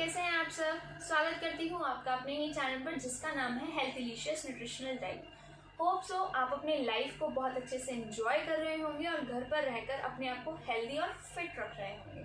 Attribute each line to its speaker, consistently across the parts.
Speaker 1: कैसे हैं आप सब। स्वागत करती हूँ आपका अपने ही चैनल पर जिसका नाम है हेल्थीलिशियस न्यूट्रिशनल डाइट। होप सो आप अपने लाइफ को बहुत अच्छे से एंजॉय कर रहे होंगे और घर पर रहकर अपने आप को हेल्दी और फिट रख रहे होंगे।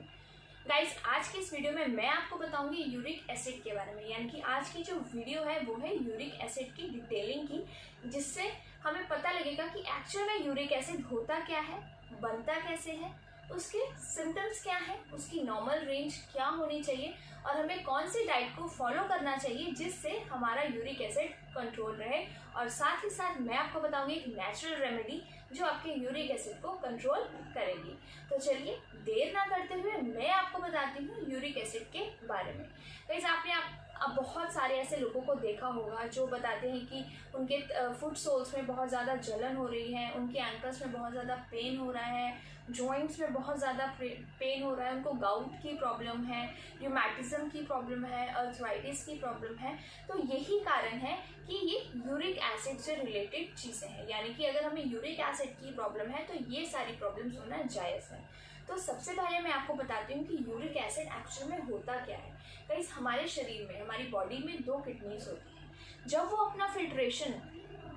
Speaker 1: गाइस, आज की इस वीडियो में मैं आपको बताऊंगी यूरिक एसिड के बारे में। यानी कि आज की जो वीडियो है वो है यूरिक एसिड की डिटेलिंग की, जिससे हमें पता लगेगा कि एक्चुअल में यूरिक एसिड होता क्या है, बनता कैसे है, उसके सिम्टम्स क्या है, उसकी नॉर्मल रेंज क्या होनी चाहिए और हमें कौन सी डाइट को फॉलो करना चाहिए जिससे हमारा यूरिक एसिड कंट्रोल रहे। और साथ ही साथ मैं आपको बताऊंगी एक नेचुरल रेमेडी जो आपके यूरिक एसिड को कंट्रोल करेगी। तो चलिए देर ना करते हुए मैं आपको बताती हूँ यूरिक एसिड के बारे में। गाइस, आपने अब बहुत सारे ऐसे लोगों को देखा होगा जो बताते हैं कि उनके फुट सोल्स में बहुत ज़्यादा जलन हो रही है, उनके एंकल्स में बहुत ज़्यादा पेन हो रहा है, जॉइंट्स में बहुत ज़्यादा पेन हो रहा है, उनको गाउट की प्रॉब्लम है, रूमेटिज्म की प्रॉब्लम है, अर्थराइटिस की प्रॉब्लम है। तो यही कारण है कि ये यूरिक एसिड से रिलेटेड चीज़ें हैं। यानी कि अगर हमें यूरिक एसिड की प्रॉब्लम है तो ये सारी प्रॉब्लम्स होना जायज़ है। तो सबसे पहले मैं आपको बताती हूँ कि यूरिक एसिड एक्चुअल में होता क्या है। गाइस, हमारे शरीर में, हमारी बॉडी में 2 किडनीज होती हैं। जब वो अपना फिल्ट्रेशन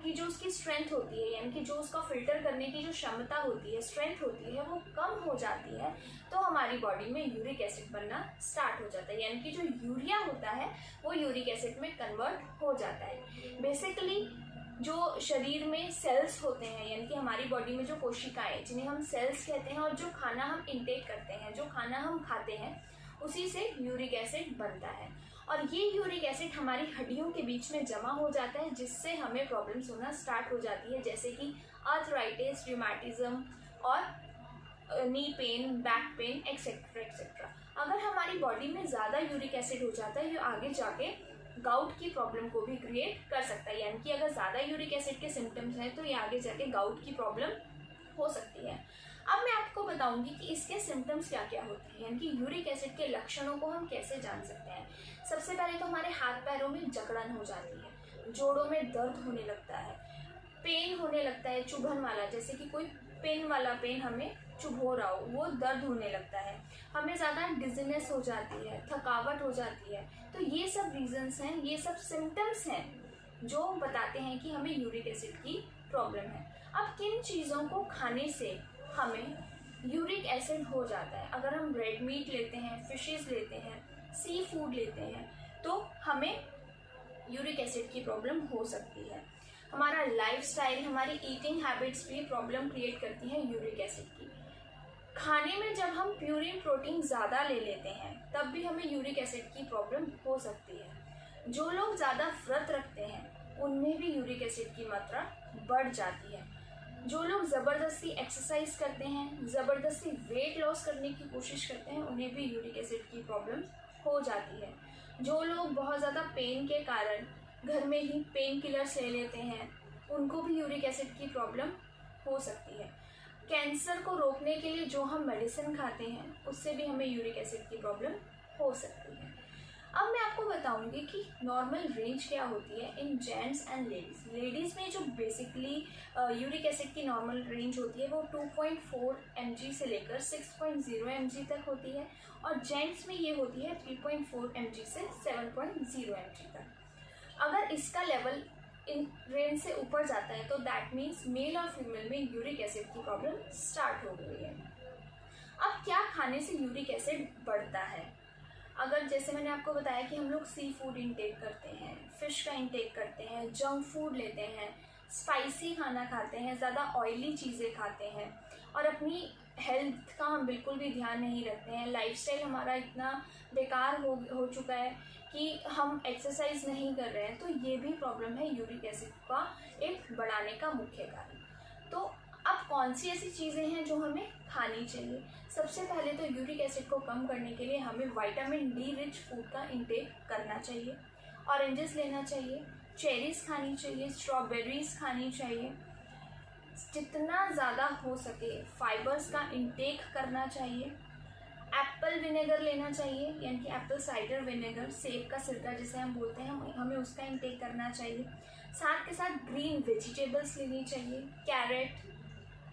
Speaker 1: की जो उसकी स्ट्रेंथ होती है, यानी कि जो उसका फिल्टर करने की जो क्षमता होती है, स्ट्रेंथ होती है, वो कम हो जाती है तो हमारी बॉडी में यूरिक एसिड बनना स्टार्ट हो जाता है। यानी कि जो यूरिया होता है वो यूरिक एसिड में कन्वर्ट हो जाता है। बेसिकली जो शरीर में सेल्स होते हैं, यानी कि हमारी बॉडी में जो कोशिकाएं जिन्हें हम सेल्स कहते हैं, और जो खाना हम इंटेक करते हैं, जो खाना हम खाते हैं, उसी से यूरिक एसिड बनता है। और ये यूरिक एसिड हमारी हड्डियों के बीच में जमा हो जाता है, जिससे हमें प्रॉब्लम्स होना स्टार्ट हो जाती है, जैसे कि अर्थराइटिस, रूमेटिज्म और knee pain, back pain, etcetera etcetera. अगर हमारी बॉडी में ज़्यादा यूरिक एसिड हो जाता है, ये आगे जाके गाउट की प्रॉब्लम को भी क्रिएट कर सकता है। यानी कि अगर ज़्यादा यूरिक एसिड के सिम्टम्स हैं तो ये आगे जाके गाउट की प्रॉब्लम हो सकती है। अब मैं आपको बताऊंगी कि इसके सिम्टम्स क्या क्या होते हैं, यानी कि यूरिक एसिड के लक्षणों को हम कैसे जान सकते हैं। सबसे पहले तो हमारे हाथ पैरों में जकड़न हो जाती है, जोड़ों में दर्द होने लगता है, पेन होने लगता है चुभन वाला, जैसे कि कोई पेन वाला पेन हमें चुभो रहा हो, वो दर्द होने लगता है, हमें ज़्यादा डिजीनेस हो जाती है, थकावट हो जाती है। तो ये सब रीजंस हैं, ये सब सिम्टम्स हैं जो बताते हैं कि हमें यूरिक एसिड की प्रॉब्लम है। अब किन चीज़ों को खाने से हमें यूरिक एसिड हो जाता है? अगर हम रेड मीट लेते हैं, फिशेस लेते हैं, सी फूड लेते हैं, तो हमें यूरिक एसिड की प्रॉब्लम हो सकती है। हमारा लाइफस्टाइल, हमारी ईटिंग हैबिट्स भी प्रॉब्लम क्रिएट करती हैं यूरिक एसिड की। खाने में जब हम प्यूरिन प्रोटीन ज़्यादा ले लेते हैं तब भी हमें यूरिक एसिड की प्रॉब्लम हो सकती है। जो लोग ज़्यादा व्रत रखते हैं उनमें भी यूरिक एसिड की मात्रा बढ़ जाती है। जो लोग ज़बरदस्ती एक्सरसाइज करते हैं, ज़बरदस्ती वेट लॉस करने की कोशिश करते हैं, उन्हें भी यूरिक एसिड की प्रॉब्लम हो जाती है। जो लोग बहुत ज़्यादा पेन के कारण घर में ही पेन किलर्स ले लेते हैं, उनको भी यूरिक एसिड की प्रॉब्लम हो सकती है। कैंसर को रोकने के लिए जो हम मेडिसिन खाते हैं उससे भी हमें यूरिक एसिड की प्रॉब्लम हो सकती है। अब मैं आपको बताऊंगी कि नॉर्मल रेंज क्या होती है इन जेंट्स एंड लेडीज़। लेडीज़ में जो बेसिकली यूरिक एसिड की नॉर्मल रेंज होती है वो 2.4 mg से लेकर 6.0 mg तक होती है, और जेंट्स में ये होती है 3.4 mg से 7.0 mg तक। अगर इसका लेवल इन रेंज से ऊपर जाता है तो दैट मीन्स मेल और फीमेल में यूरिक एसिड की प्रॉब्लम स्टार्ट हो गई है। अब क्या खाने से यूरिक एसिड बढ़ता है? अगर जैसे मैंने आपको बताया कि हम लोग सी फूड इंटेक करते हैं, फिश का इंटेक करते हैं, जंक फूड लेते हैं, स्पाइसी खाना खाते हैं, ज़्यादा ऑयली चीज़ें खाते हैं और अपनी हेल्थ का हम बिल्कुल भी ध्यान नहीं रखते हैं, लाइफस्टाइल हमारा इतना बेकार हो चुका है कि हम एक्सरसाइज नहीं कर रहे हैं, तो ये भी प्रॉब्लम है यूरिक एसिड का एक बढ़ाने का मुख्य कारण। तो अब कौन सी ऐसी चीज़ें हैं जो हमें खानी चाहिए? सबसे पहले तो यूरिक एसिड को कम करने के लिए हमें विटामिन डी रिच फूड का इंटेक करना चाहिए। ऑरेंजेस लेना चाहिए, चेरीज खानी चाहिए, स्ट्रॉबेरीज खानी चाहिए, जितना ज़्यादा हो सके फाइबर्स का इंटेक करना चाहिए। एप्पल विनेगर लेना चाहिए, यानी कि एप्पल साइडर विनेगर, सेब का सिरका जिसे हम बोलते हैं, हमें उसका इंटेक करना चाहिए। साथ के साथ ग्रीन वेजिटेबल्स लेनी चाहिए, कैरेट,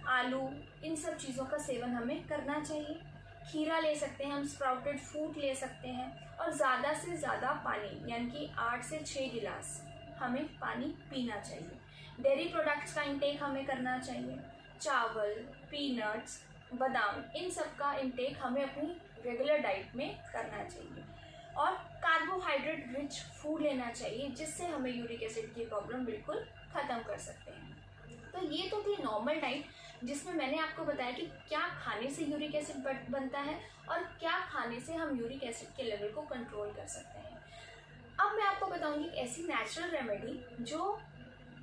Speaker 1: आलू, इन सब चीज़ों का सेवन हमें करना चाहिए। खीरा ले सकते हैं, हम स्प्राउटेड फ्रूट ले सकते हैं, और ज़्यादा से ज़्यादा पानी यानी कि 8 से 6 गिलास हमें पानी पीना चाहिए। डेयरी प्रोडक्ट्स का इंटेक हमें करना चाहिए। चावल, पीनट्स, बादाम, इन सब का इंटेक हमें अपनी रेगुलर डाइट में करना चाहिए। और कार्बोहाइड्रेट रिच फूड लेना चाहिए, जिससे हमें यूरिक एसिड की प्रॉब्लम बिल्कुल ख़त्म कर सकते हैं। तो ये तो थी नॉर्मल डाइट, जिसमें मैंने आपको बताया कि क्या खाने से यूरिक एसिड बनता है और क्या खाने से हम यूरिक एसिड के लेवल को कंट्रोल कर सकते हैं। अब मैं आपको बताऊंगी ऐसी नेचुरल रेमेडी जो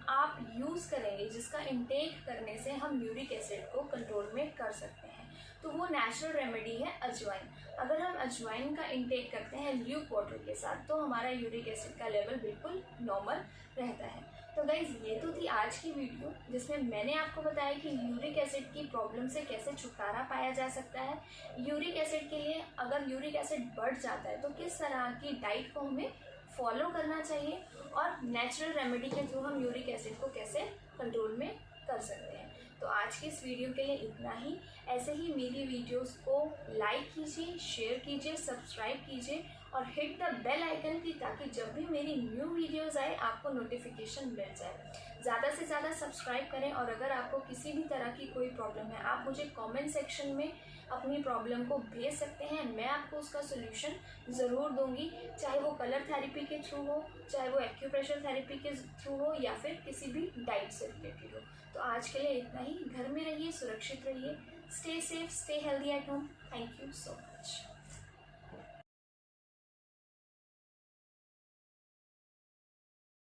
Speaker 1: आप यूज़ करेंगे, जिसका इंटेक करने से हम यूरिक एसिड को कंट्रोल में कर सकते हैं। तो वो नेचुरल रेमेडी है अजवाइन। अगर हम अजवाइन का इंटेक करते हैं ल्यूक वाटर के साथ, तो हमारा यूरिक एसिड का लेवल बिल्कुल नॉर्मल रहता है। तो गाइज, ये तो थी आज की वीडियो, जिसमें मैंने आपको बताया कि यूरिक एसिड की प्रॉब्लम से कैसे छुटकारा पाया जा सकता है। यूरिक एसिड के लिए अगर यूरिक एसिड बढ़ जाता है तो किस तरह की डाइट को हमें फॉलो करना चाहिए, और नेचुरल रेमेडी के थ्रू हम यूरिक एसिड को कैसे कंट्रोल में कर सकते हैं। तो आज की इस वीडियो के लिए इतना ही। ऐसे ही मेरी वीडियोस को लाइक कीजिए, शेयर कीजिए, सब्सक्राइब कीजिए और हिट द बेल आइकन की, ताकि जब भी मेरी न्यू वीडियोस आए आपको नोटिफिकेशन मिल जाए। ज़्यादा से ज़्यादा सब्सक्राइब करें, और अगर आपको किसी भी तरह की कोई प्रॉब्लम है, आप मुझे कमेंट सेक्शन में अपनी प्रॉब्लम को भेज सकते हैं। मैं आपको उसका सोल्यूशन ज़रूर दूंगी, चाहे वो कलर थेरेपी के थ्रू हो, चाहे वो एक्यूप्रेशर थेरेपी के थ्रू हो, या फिर किसी भी डाइट से रिलेटेड हो। तो आज के लिए इतना ही। घर में रहिए, सुरक्षित रहिए, stay safe, stay healthy at home. Thank you so much.